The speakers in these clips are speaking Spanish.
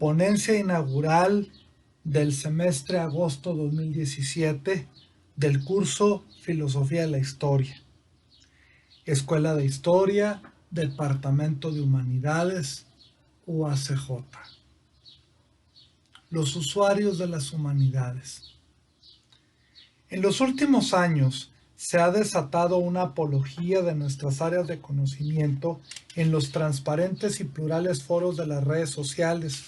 Ponencia inaugural del semestre agosto 2017 del curso Filosofía de la Historia. Escuela de Historia, Departamento de Humanidades, UACJ. Los usuarios de las humanidades. En los últimos años se ha desatado una apología de nuestras áreas de conocimiento en los transparentes y plurales foros de las redes sociales.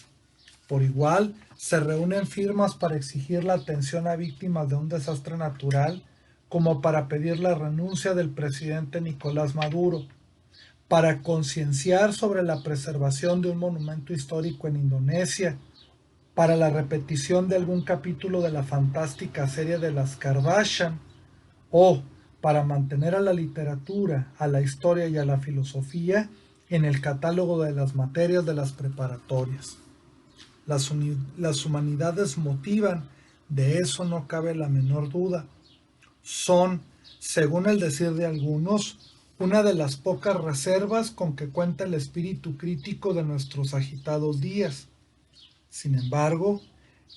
Por igual, se reúnen firmas para exigir la atención a víctimas de un desastre natural, como para pedir la renuncia del presidente Nicolás Maduro, para concienciar sobre la preservación de un monumento histórico en Indonesia, para la repetición de algún capítulo de la fantástica serie de las Kardashian, o para mantener a la literatura, a la historia y a la filosofía en el catálogo de las materias de las preparatorias. Las humanidades motivan, de eso no cabe la menor duda. Son, según el decir de algunos, una de las pocas reservas con que cuenta el espíritu crítico de nuestros agitados días. Sin embargo,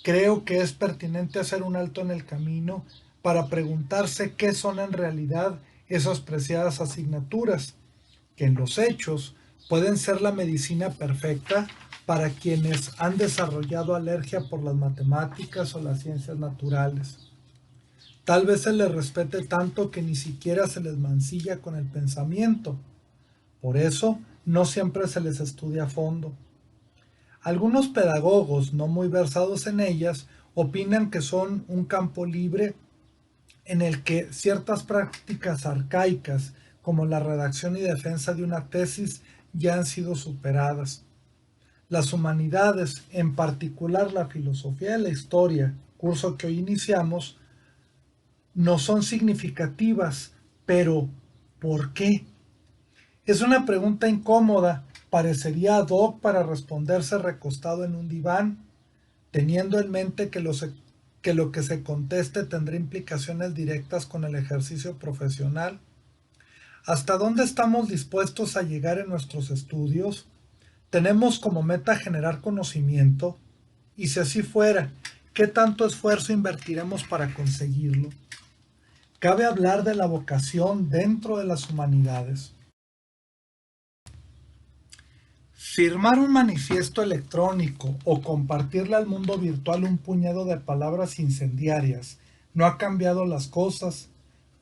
creo que es pertinente hacer un alto en el camino para preguntarse qué son en realidad esas preciadas asignaturas, que en los hechos pueden ser la medicina perfecta para quienes han desarrollado alergia por las matemáticas o las ciencias naturales. Tal vez se les respete tanto que ni siquiera se les mancilla con el pensamiento. Por eso, no siempre se les estudia a fondo. Algunos pedagogos no muy versados en ellas opinan que son un campo libre en el que ciertas prácticas arcaicas, como la redacción y defensa de una tesis, ya han sido superadas. Las humanidades, en particular la filosofía de la historia, curso que hoy iniciamos, no son significativas, pero ¿por qué? Es una pregunta incómoda, parecería ad hoc para responderse recostado en un diván, teniendo en mente que lo que se conteste tendrá implicaciones directas con el ejercicio profesional. ¿Hasta dónde estamos dispuestos a llegar en nuestros estudios? ¿Tenemos como meta generar conocimiento? Y si así fuera, ¿qué tanto esfuerzo invertiremos para conseguirlo? Cabe hablar de la vocación dentro de las humanidades. Firmar un manifiesto electrónico o compartirle al mundo virtual un puñado de palabras incendiarias no ha cambiado las cosas.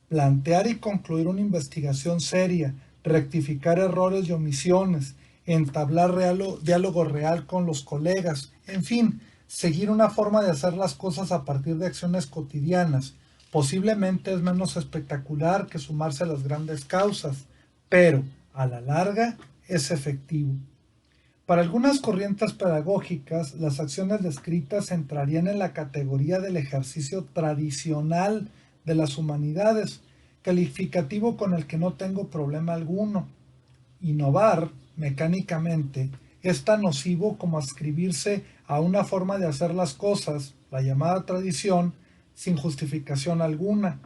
Plantear y concluir una investigación seria, rectificar errores y omisiones, entablar diálogo real con los colegas, en fin, seguir una forma de hacer las cosas a partir de acciones cotidianas. Posiblemente es menos espectacular que sumarse a las grandes causas, pero a la larga es efectivo. Para algunas corrientes pedagógicas, las acciones descritas entrarían en la categoría del ejercicio tradicional de las humanidades, calificativo con el que no tengo problema alguno. Innovar, mecánicamente, es tan nocivo como adscribirse a una forma de hacer las cosas, la llamada tradición, sin justificación alguna.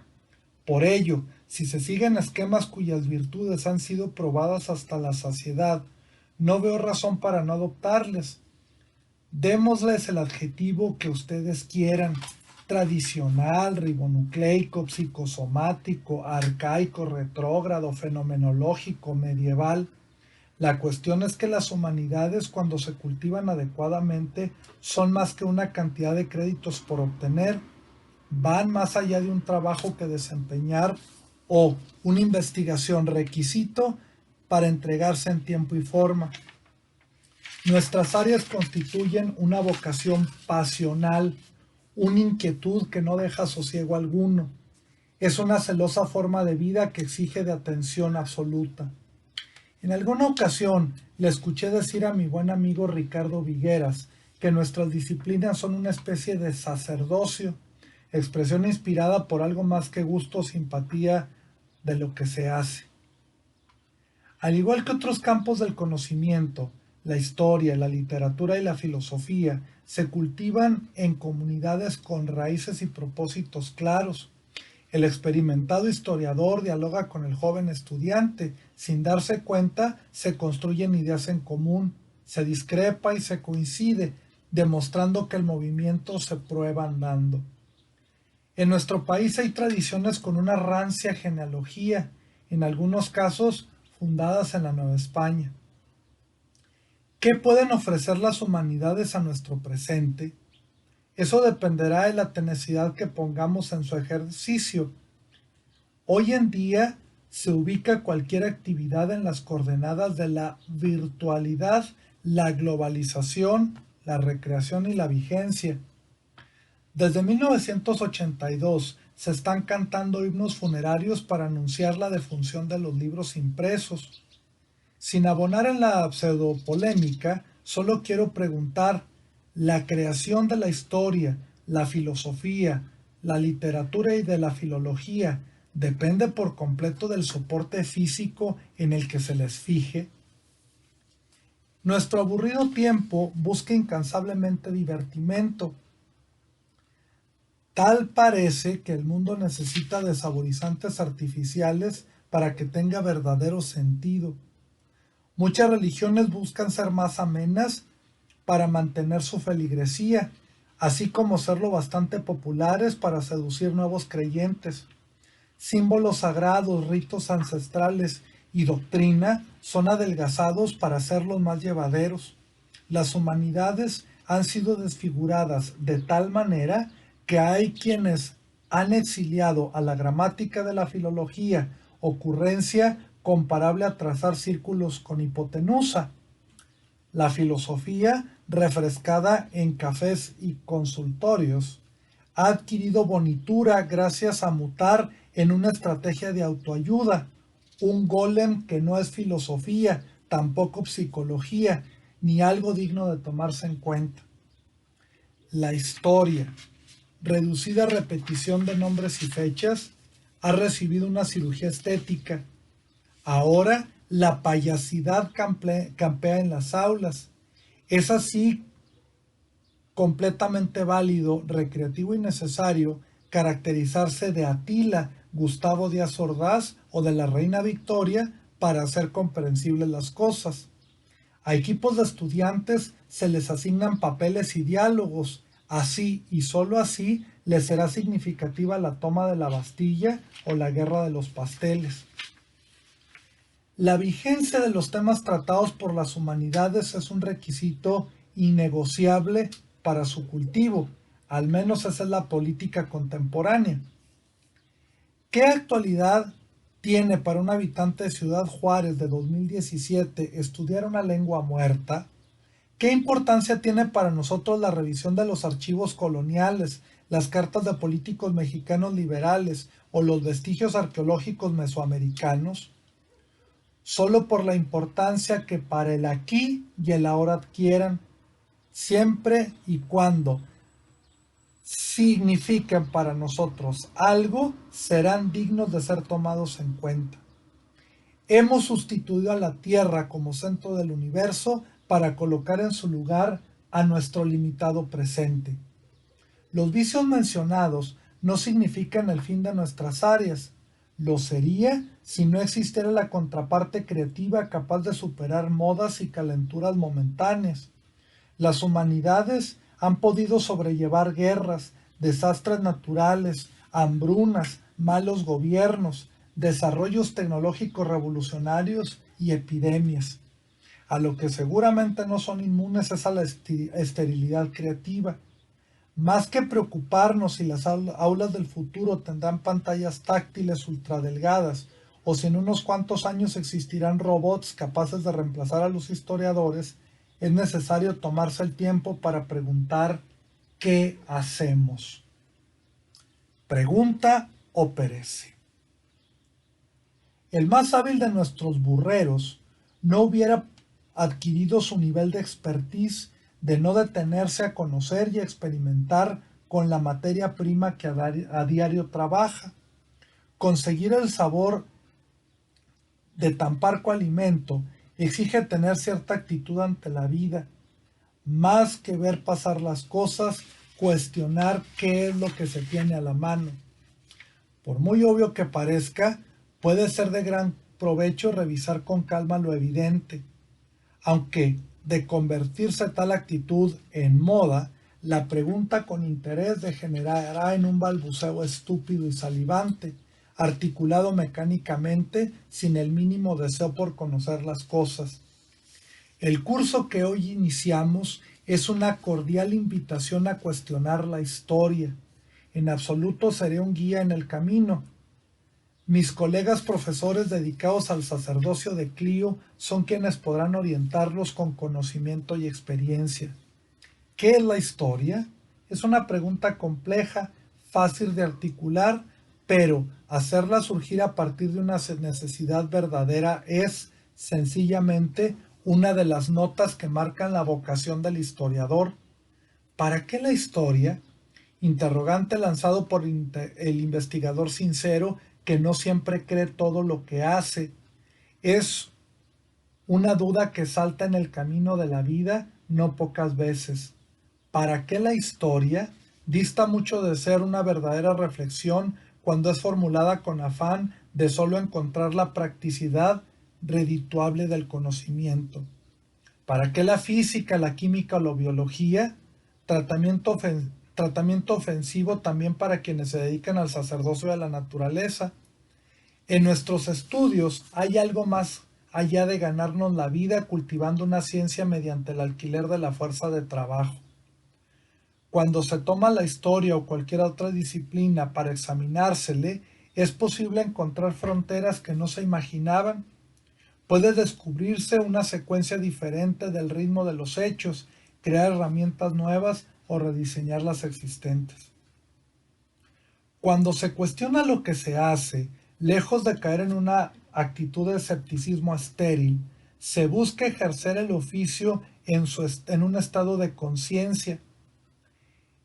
Por ello, si se siguen esquemas cuyas virtudes han sido probadas hasta la saciedad, no veo razón para no adoptarles. Démosles el adjetivo que ustedes quieran: tradicional, ribonucleico, psicosomático, arcaico, retrógrado, fenomenológico, medieval. La cuestión es que las humanidades, cuando se cultivan adecuadamente, son más que una cantidad de créditos por obtener. Van más allá de un trabajo que desempeñar o una investigación requisito para entregarse en tiempo y forma. Nuestras áreas constituyen una vocación pasional, una inquietud que no deja sosiego alguno. Es una celosa forma de vida que exige de atención absoluta. En alguna ocasión le escuché decir a mi buen amigo Ricardo Vigueras que nuestras disciplinas son una especie de sacerdocio, expresión inspirada por algo más que gusto o simpatía de lo que se hace. Al igual que otros campos del conocimiento, la historia, la literatura y la filosofía se cultivan en comunidades con raíces y propósitos claros. El experimentado historiador dialoga con el joven estudiante. Sin darse cuenta, se construyen ideas en común, se discrepa y se coincide, demostrando que el movimiento se prueba andando. En nuestro país hay tradiciones con una rancia genealogía, en algunos casos fundadas en la Nueva España. ¿Qué pueden ofrecer las humanidades a nuestro presente? Eso dependerá de la tenacidad que pongamos en su ejercicio. Hoy en día se ubica cualquier actividad en las coordenadas de la virtualidad, la globalización, la recreación y la vigencia. Desde 1982 se están cantando himnos funerarios para anunciar la defunción de los libros impresos. Sin abonar en la pseudopolémica, solo quiero preguntar, ¿la creación de la historia, la filosofía, la literatura y de la filología depende por completo del soporte físico en el que se les fije? Nuestro aburrido tiempo busca incansablemente divertimento. Tal parece que el mundo necesita de saborizantes artificiales para que tenga verdadero sentido. Muchas religiones buscan ser más amenas para mantener su feligresía, así como ser lo bastante populares para seducir nuevos creyentes. Símbolos sagrados, ritos ancestrales y doctrina son adelgazados para hacerlos más llevaderos. Las humanidades han sido desfiguradas de tal manera que hay quienes han exiliado a la gramática de la filología, ocurrencia comparable a trazar círculos con hipotenusa. La filosofía, refrescada en cafés y consultorios, ha adquirido bonitura gracias a mutar en una estrategia de autoayuda, un golem que no es filosofía, tampoco psicología, ni algo digno de tomarse en cuenta. La historia, reducida a repetición de nombres y fechas, ha recibido una cirugía estética. Ahora la payasidad campea en las aulas. Es así completamente válido, recreativo y necesario caracterizarse de Atila, Gustavo Díaz Ordaz o de la Reina Victoria para hacer comprensibles las cosas. A equipos de estudiantes se les asignan papeles y diálogos. Así y sólo así les será significativa la toma de la Bastilla o la guerra de los pasteles. La vigencia de los temas tratados por las humanidades es un requisito innegociable para su cultivo, al menos esa es la política contemporánea. ¿Qué actualidad tiene para un habitante de Ciudad Juárez de 2017 estudiar una lengua muerta? ¿Qué importancia tiene para nosotros la revisión de los archivos coloniales, las cartas de políticos mexicanos liberales o los vestigios arqueológicos mesoamericanos? Solo por la importancia que para el aquí y el ahora adquieran, siempre y cuando signifiquen para nosotros algo, serán dignos de ser tomados en cuenta. Hemos sustituido a la Tierra como centro del universo para colocar en su lugar a nuestro limitado presente. Los vicios mencionados no significan el fin de nuestras áreas. Lo sería si no existiera la contraparte creativa capaz de superar modas y calenturas momentáneas. Las humanidades han podido sobrellevar guerras, desastres naturales, hambrunas, malos gobiernos, desarrollos tecnológicos revolucionarios y epidemias. A lo que seguramente no son inmunes es a la esterilidad creativa. Más que preocuparnos si las aulas del futuro tendrán pantallas táctiles ultradelgadas o si en unos cuantos años existirán robots capaces de reemplazar a los historiadores, es necesario tomarse el tiempo para preguntar ¿qué hacemos? Pregunta o perece. El más hábil de nuestros burreros no hubiera adquirido su nivel de expertise de no detenerse a conocer y experimentar con la materia prima que a diario trabaja. Conseguir el sabor de tan parco alimento exige tener cierta actitud ante la vida, más que ver pasar las cosas, cuestionar qué es lo que se tiene a la mano. Por muy obvio que parezca, puede ser de gran provecho revisar con calma lo evidente, aunque de convertirse tal actitud en moda, la pregunta con interés degenerará en un balbuceo estúpido y salivante, articulado mecánicamente sin el mínimo deseo por conocer las cosas. El curso que hoy iniciamos es una cordial invitación a cuestionar la historia. En absoluto seré un guía en el camino. Mis colegas profesores dedicados al sacerdocio de Clio son quienes podrán orientarlos con conocimiento y experiencia. ¿Qué es la historia? Es una pregunta compleja, fácil de articular, pero hacerla surgir a partir de una necesidad verdadera es, sencillamente, una de las notas que marcan la vocación del historiador. ¿Para qué la historia? Interrogante lanzado por el investigador sincero que no siempre cree todo lo que hace. Es una duda que salta en el camino de la vida no pocas veces. ¿Para qué la historia? Dista mucho de ser una verdadera reflexión cuando es formulada con afán de solo encontrar la practicidad redituable del conocimiento. ¿Para qué la física, la química o la biología? Tratamiento ofensivo también para quienes se dedican al sacerdocio de la naturaleza. En nuestros estudios hay algo más allá de ganarnos la vida cultivando una ciencia mediante el alquiler de la fuerza de trabajo. Cuando se toma la historia o cualquier otra disciplina para examinársele, es posible encontrar fronteras que no se imaginaban. Puede descubrirse una secuencia diferente del ritmo de los hechos, crear herramientas nuevas o rediseñar las existentes. Cuando se cuestiona lo que se hace, lejos de caer en una actitud de escepticismo estéril, se busca ejercer el oficio en un estado de conciencia.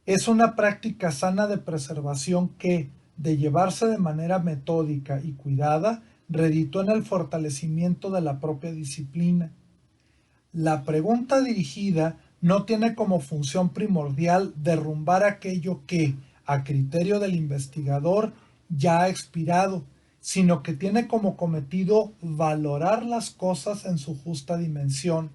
Es una práctica sana de preservación que, de llevarse de manera metódica y cuidada, reditúa en el fortalecimiento de la propia disciplina. La pregunta dirigida no tiene como función primordial derrumbar aquello que, a criterio del investigador, ya ha expirado, sino que tiene como cometido valorar las cosas en su justa dimensión.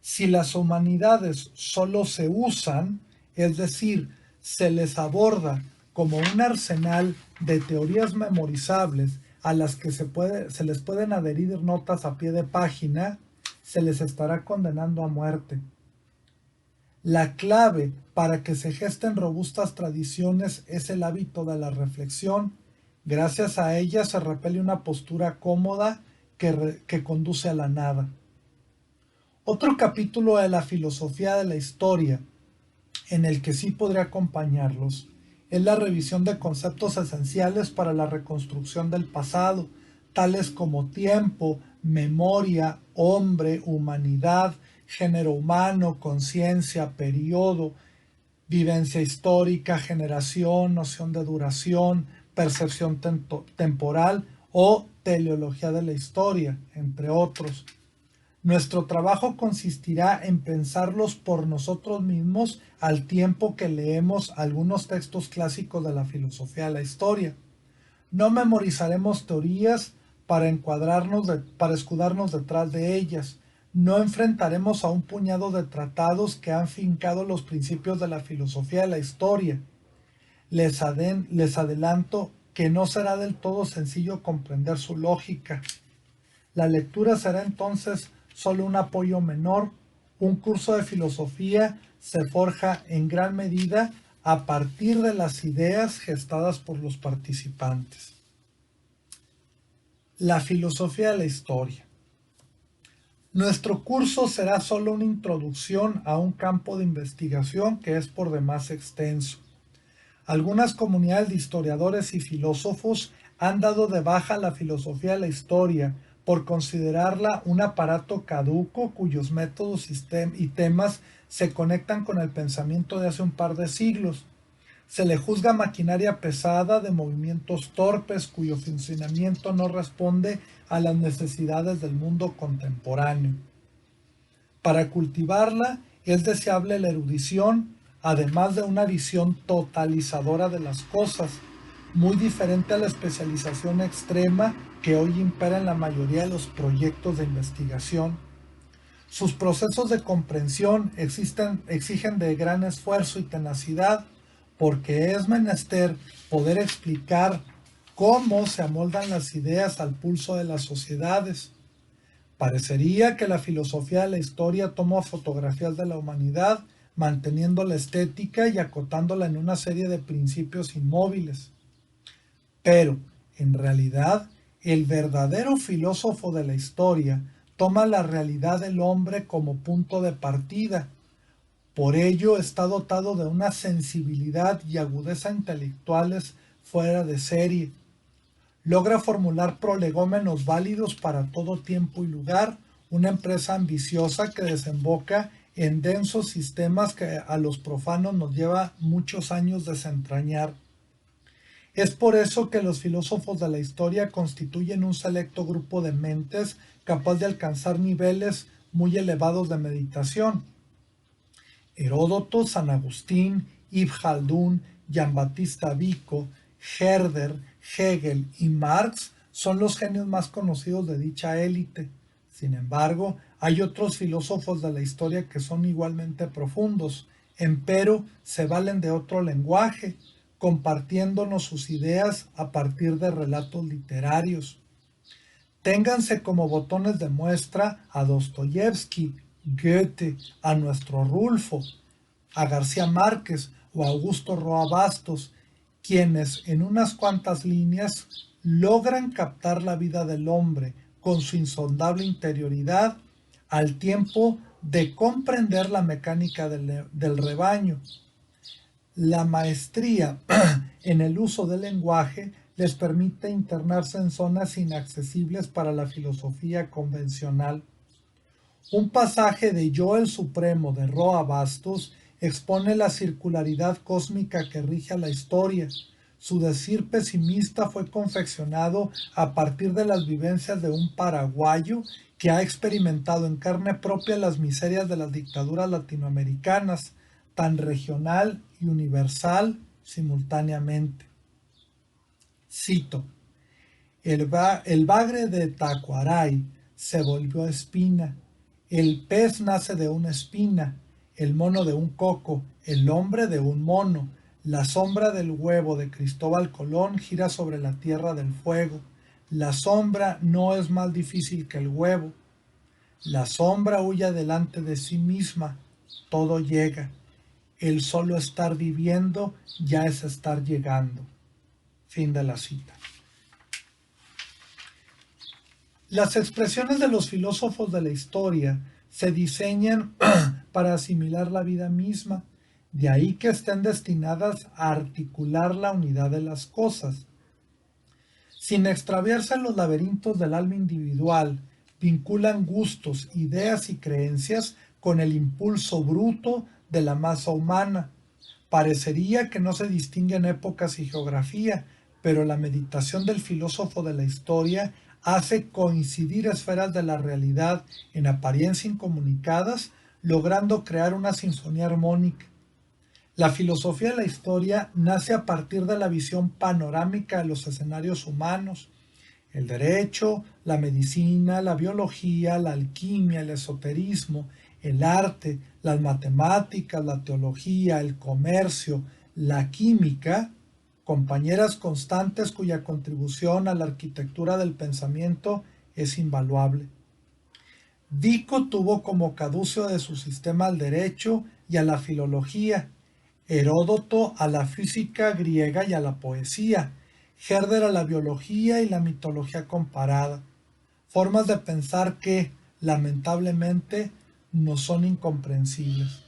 Si las humanidades solo se usan, es decir, se les aborda como un arsenal de teorías memorizables a las que se les pueden adherir notas a pie de página, se les estará condenando a muerte. La clave para que se gesten robustas tradiciones es el hábito de la reflexión. Gracias a ella se repele una postura cómoda que conduce a la nada. Otro capítulo de la filosofía de la historia, en el que sí podría acompañarlos, es la revisión de conceptos esenciales para la reconstrucción del pasado, tales como tiempo, memoria, hombre, humanidad, género humano, conciencia, periodo, vivencia histórica, generación, noción de duración, percepción temporal o teleología de la historia, entre otros. Nuestro trabajo consistirá en pensarlos por nosotros mismos al tiempo que leemos algunos textos clásicos de la filosofía de la historia. No memorizaremos teorías para escudarnos detrás de ellas. No enfrentaremos a un puñado de tratados que han fincado los principios de la filosofía de la historia. Les adelanto que no será del todo sencillo comprender su lógica. La lectura será entonces solo un apoyo menor. Un curso de filosofía se forja en gran medida a partir de las ideas gestadas por los participantes. La filosofía de la historia. Nuestro curso será solo una introducción a un campo de investigación que es por demás extenso. Algunas comunidades de historiadores y filósofos han dado de baja la filosofía de la historia por considerarla un aparato caduco cuyos métodos y temas se conectan con el pensamiento de hace un par de siglos. Se le juzga maquinaria pesada de movimientos torpes cuyo funcionamiento no responde a las necesidades del mundo contemporáneo. Para cultivarla es deseable la erudición, además de una visión totalizadora de las cosas, muy diferente a la especialización extrema que hoy impera en la mayoría de los proyectos de investigación. Sus procesos de comprensión exigen de gran esfuerzo y tenacidad, porque es menester poder explicar cómo se amoldan las ideas al pulso de las sociedades. Parecería que la filosofía de la historia toma fotografías de la humanidad, manteniendo la estética y acotándola en una serie de principios inmóviles. Pero, en realidad, el verdadero filósofo de la historia toma la realidad del hombre como punto de partida. Por ello está dotado de una sensibilidad y agudeza intelectuales fuera de serie. Logra formular prolegómenos válidos para todo tiempo y lugar, una empresa ambiciosa que desemboca en densos sistemas que a los profanos nos lleva muchos años desentrañar. Es por eso que los filósofos de la historia constituyen un selecto grupo de mentes capaz de alcanzar niveles muy elevados de meditación. Heródoto, San Agustín, Ibn Khaldún, Giambattista Vico, Herder, Hegel y Marx son los genios más conocidos de dicha élite. Sin embargo, hay otros filósofos de la historia que son igualmente profundos, empero se valen de otro lenguaje, compartiéndonos sus ideas a partir de relatos literarios. Ténganse como botones de muestra a Dostoyevsky, Goethe, a nuestro Rulfo, a García Márquez o a Augusto Roa Bastos, quienes en unas cuantas líneas logran captar la vida del hombre con su insondable interioridad al tiempo de comprender la mecánica del rebaño. La maestría en el uso del lenguaje les permite internarse en zonas inaccesibles para la filosofía convencional. Un pasaje de Yo el Supremo de Roa Bastos expone la circularidad cósmica que rige a la historia. Su decir pesimista fue confeccionado a partir de las vivencias de un paraguayo que ha experimentado en carne propia las miserias de las dictaduras latinoamericanas, tan regional y universal simultáneamente. Cito: el bagre de Tacuaray se volvió espina, el pez nace de una espina, el mono de un coco, el hombre de un mono, la sombra del huevo de Cristóbal Colón gira sobre la tierra del fuego, la sombra no es más difícil que el huevo, la sombra huye delante de sí misma, todo llega, el solo estar viviendo ya es estar llegando. Fin de la cita. Las expresiones de los filósofos de la historia se diseñan para asimilar la vida misma, de ahí que estén destinadas a articular la unidad de las cosas. Sin extraviarse en los laberintos del alma individual, vinculan gustos, ideas y creencias con el impulso bruto de la masa humana. Parecería que no se distinguen épocas y geografía, pero la meditación del filósofo de la historia hace coincidir esferas de la realidad en apariencia incomunicadas, logrando crear una sinfonía armónica. La filosofía de la historia nace a partir de la visión panorámica de los escenarios humanos. El derecho, la medicina, la biología, la alquimia, el esoterismo, el arte, las matemáticas, la teología, el comercio, la química, compañeras constantes cuya contribución a la arquitectura del pensamiento es invaluable. Vico tuvo como caduceo de su sistema al derecho y a la filología, Heródoto a la física griega y a la poesía, Herder a la biología y la mitología comparada, formas de pensar que, lamentablemente, nos son incomprensibles.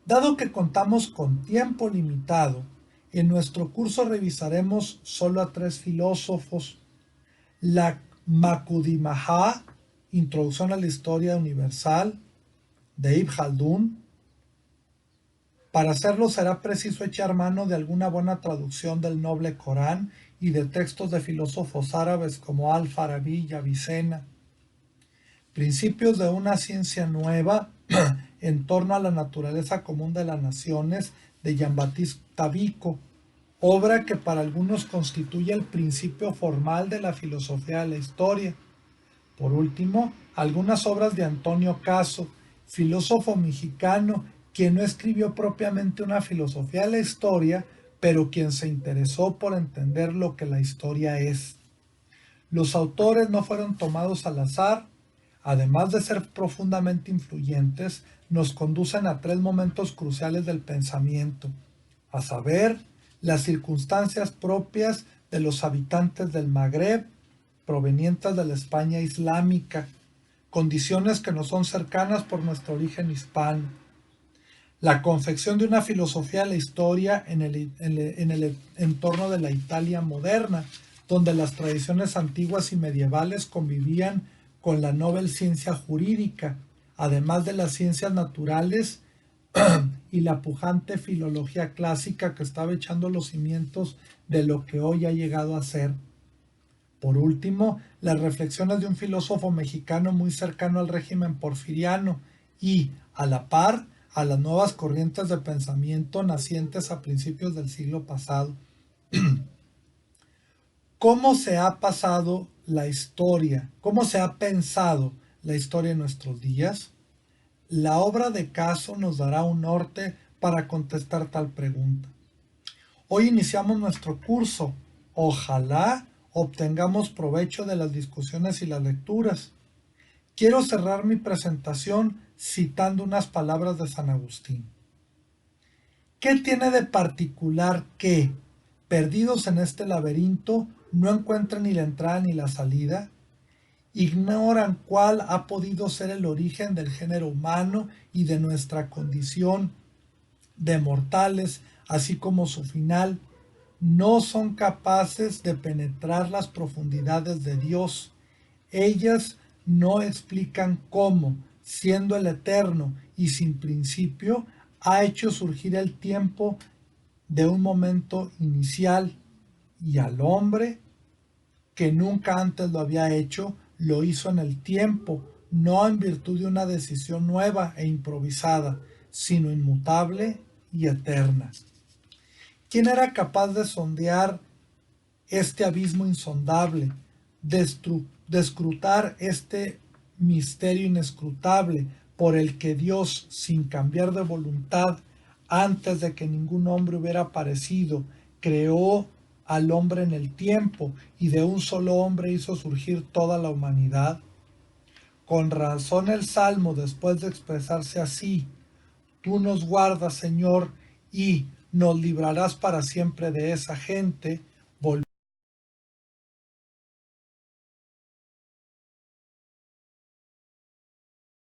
Dado que contamos con tiempo limitado, en nuestro curso revisaremos solo a 3 filósofos: la Makudimajá, Introducción a la Historia Universal, de Ibn Khaldún. Para hacerlo será preciso echar mano de alguna buena traducción del noble Corán y de textos de filósofos árabes como Al-Farabi y Avicena. Principios de una ciencia nueva en torno a la naturaleza común de las naciones, de Giambattista Vico, obra que para algunos constituye el principio formal de la filosofía de la historia. Por último, algunas obras de Antonio Caso, filósofo mexicano, quien no escribió propiamente una filosofía de la historia, pero quien se interesó por entender lo que la historia es. Los autores no fueron tomados al azar, además de ser profundamente influyentes, nos conducen a tres momentos cruciales del pensamiento, a saber, las circunstancias propias de los habitantes del Magreb, provenientes de la España islámica, condiciones que nos son cercanas por nuestro origen hispano, la confección de una filosofía de la historia en el entorno de la Italia moderna, donde las tradiciones antiguas y medievales convivían con la novel ciencia jurídica, además de las ciencias naturales y la pujante filología clásica que estaba echando los cimientos de lo que hoy ha llegado a ser. Por último, las reflexiones de un filósofo mexicano muy cercano al régimen porfiriano y, a la par, a las nuevas corrientes de pensamiento nacientes a principios del siglo pasado. ¿Cómo se ha pasado la historia? ¿Cómo se ha pensado la historia en nuestros días? La obra de Caso nos dará un norte para contestar tal pregunta. Hoy iniciamos nuestro curso. Ojalá obtengamos provecho de las discusiones y las lecturas. Quiero cerrar mi presentación citando unas palabras de San Agustín. ¿Qué tiene de particular que, perdidos en este laberinto, no encuentran ni la entrada ni la salida? Ignoran cuál ha podido ser el origen del género humano y de nuestra condición de mortales, así como su final. No son capaces de penetrar las profundidades de Dios. Ellas no explican cómo, siendo el eterno y sin principio, ha hecho surgir el tiempo de un momento inicial y al hombre, que nunca antes lo había hecho, lo hizo en el tiempo, no en virtud de una decisión nueva e improvisada, sino inmutable y eterna. ¿Quién era capaz de sondear este abismo insondable, de escrutar este misterio inescrutable por el que Dios, sin cambiar de voluntad, antes de que ningún hombre hubiera aparecido, creó al hombre en el tiempo y de un solo hombre hizo surgir toda la humanidad? Con razón el Salmo, después de expresarse así, tú nos guardas, Señor, y nos librarás para siempre de esa gente,